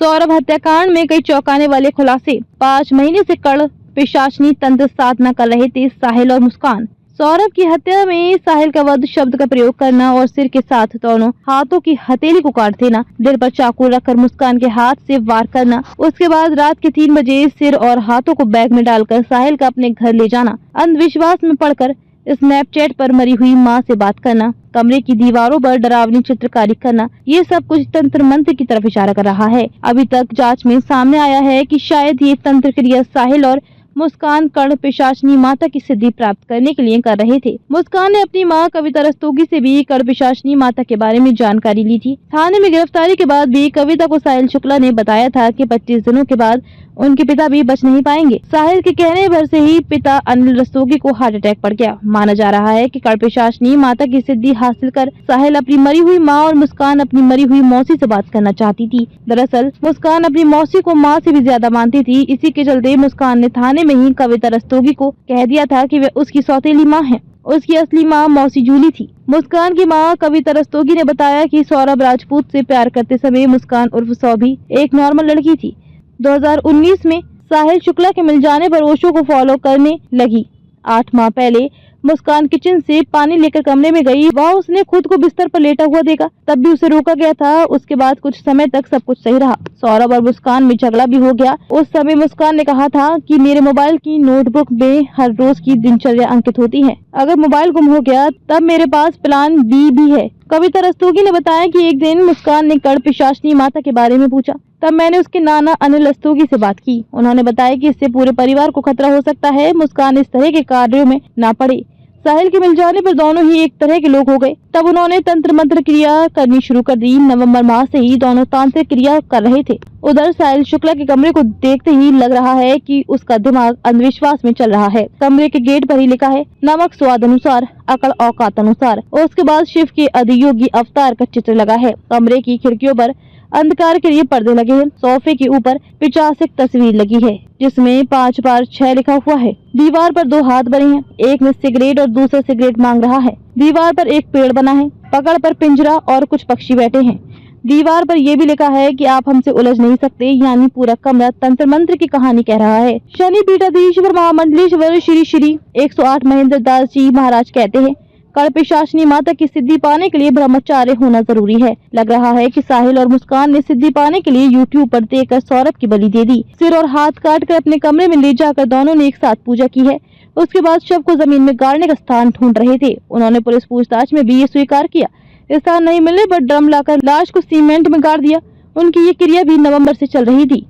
सौरभ हत्याकांड में कई चौंकाने वाले खुलासे। 5 महीने से कड़ पिशाचनी तंत्र साधना कर रहे थे साहिल और मुस्कान। सौरभ की हत्या में साहिल का वध शब्द का प्रयोग करना और सिर के साथ दोनों हाथों की हथेली को काट देना, दिल पर चाकू रखकर मुस्कान के हाथ से वार करना, उसके बाद रात के 3 बजे सिर और हाथों को बैग में डालकर साहिल का अपने घर ले जाना, अंधविश्वास में पड़कर स्नैपचैट पर मरी हुई मां से बात करना, कमरे की दीवारों पर डरावनी चित्रकारी करना, ये सब कुछ तंत्र मंत्र की तरफ इशारा कर रहा है। अभी तक जांच में सामने आया है कि शायद ये तंत्र क्रिया साहिल और मुस्कान कर्ण पिशाचनी माता की सिद्धि प्राप्त करने के लिए कर रहे थे। मुस्कान ने अपनी मां कविता रस्तोगी से भी कर्ण पिशाचनी माता के बारे में जानकारी ली थी। थाने में गिरफ्तारी के बाद भी कविता को साहिल शुक्ला ने बताया था कि 25 दिनों के बाद उनके पिता भी बच नहीं पाएंगे। साहिल के कहने भर से ही पिता अनिल रस्तोगी को हार्ट अटैक पड़ गया। माना जा रहा है कि कर्ण पिशाचनी माता की सिद्धि हासिल कर साहिल अपनी मरी हुई मां और मुस्कान अपनी मरी हुई मौसी से बात करना चाहती थी। दरअसल मुस्कान अपनी मौसी को मां से भी ज्यादा मानती थी। इसी के चलते मुस्कान ने थाने में ही कविता रस्तोगी को कह दिया था कि वे उसकी सौतेली मां है। उसकी असली मां मौसी जूली थी। मुस्कान की मां कविता रस्तोगी ने बताया कि सौरभ राजपूत से प्यार करते समय मुस्कान उर्फ सौभी एक नॉर्मल लड़की थी। 2019 में साहिल शुक्ला के मिल जाने पर ओशो को फॉलो करने लगी। 8 माह पहले मुस्कान किचन से पानी लेकर कमरे में गई। वहाँ उसने खुद को बिस्तर पर लेटा हुआ देखा, तब भी उसे रोका गया था। उसके बाद कुछ समय तक सब कुछ सही रहा। सौरभ और मुस्कान में झगड़ा भी हो गया। उस समय मुस्कान ने कहा था कि मेरे मोबाइल की नोटबुक में हर रोज की दिनचर्या अंकित होती है। अगर मोबाइल गुम हो गया तब मेरे पास प्लान बी भी है। कविता रस्तोगी ने बताया कि एक दिन मुस्कान ने कर्ण पिशाचनी माता के बारे में पूछा, तब मैंने उसके नाना अनिल रस्तोगी से बात की। उन्होंने बताया कि इससे पूरे परिवार को खतरा हो सकता है। मुस्कान इस तरह के कार्यों में ना पड़े। साहिल के मिल जाने पर दोनों ही एक तरह के लोग हो गए। तब उन्होंने तंत्र मंत्र क्रिया करनी शुरू कर दी। नवंबर माह से ही दोनों तांत्रिक क्रिया कर रहे थे। उधर साहिल शुक्ला के कमरे को देखते ही लग रहा है कि उसका दिमाग अंधविश्वास में चल रहा है। कमरे के गेट पर ही लिखा है, नमक स्वाद अनुसार, अकल औकात अनुसार। और उसके बाद शिव के अधियोगी अवतार का चित्र लगा है। कमरे की खिड़कियों पर अंधकार के लिए पर्दे लगे हैं। सोफे के ऊपर 50 तस्वीर लगी है जिसमें 5x6 लिखा हुआ है। दीवार पर 2 हाथ बने हैं, एक में सिगरेट और दूसरा सिगरेट मांग रहा है। दीवार पर एक पेड़ बना है, पकड़ पर पिंजरा और कुछ पक्षी बैठे हैं। दीवार पर यह भी लिखा है कि आप हमसे उलझ नहीं सकते, यानी पूरा कमरा तंत्र मंत्र की कहानी कह रहा है। शनि पीठाधीश्वर महामंडलेश्वर श्री श्री 108 महेंद्र दास जी महाराज कहते हैं, कर्ण पिशाचनी माता की सिद्धि पाने के लिए ब्रह्मचार्य होना जरूरी है। लग रहा है कि साहिल और मुस्कान ने सिद्धि पाने के लिए यूट्यूब पर देखकर सौरभ की बलि दे दी। सिर और हाथ काट कर अपने कमरे में ले जाकर दोनों ने एक साथ पूजा की है। उसके बाद शव को जमीन में गाड़ने का स्थान ढूंढ रहे थे। उन्होंने पुलिस पूछताछ में भी ये स्वीकार किया। स्थान नहीं मिलने पर ड्रम लाकर लाश को सीमेंट में गाड़ दिया। उनकी ये क्रिया भी नवम्बर से चल रही थी।